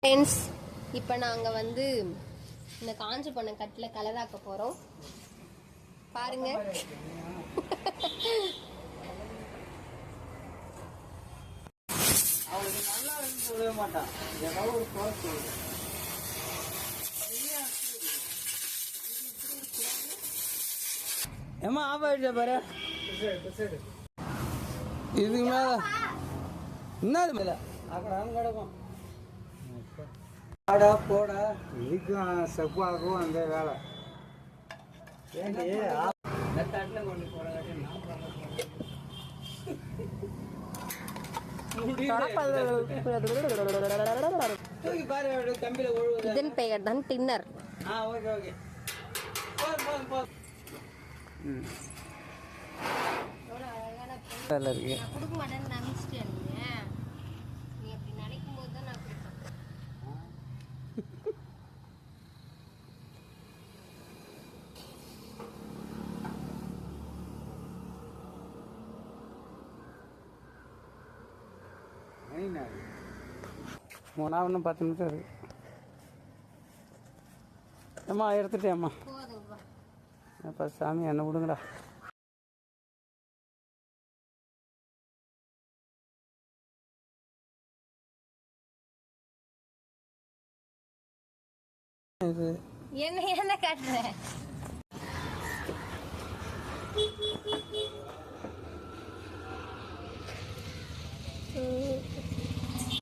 Friends, இப்போ நாங்கள் வந்து இந்த காஞ்சு பண்ண கட்டில் கலராக்க போகிறோம். பாருங்க. ஏமா ஆஃப் ஆயிடுச்சா பாரு. இதுக்கு மேல என்னது மேல அக்கடை கிடக்கும் ஆடா போடா இதுக்கும் செப்பாகும் அந்த வேலை ஏண்டி நெட்டாட்டில் கொண்டு இதன் பெயர் தான் டின்னர். கொடுக்க மாட்டேன்னு நினைச்சிட்டேன். நீ அப்படி நினைக்கும் போது தான் நான் கொடுப்பேன். ஒன்றும் 10 நிமிஷம் இருக்கு. ஏம்மா எடுத்துட்டேம்மா. அப்போ சாமி என்ன விடுங்கடா. என்ன காட்டுற?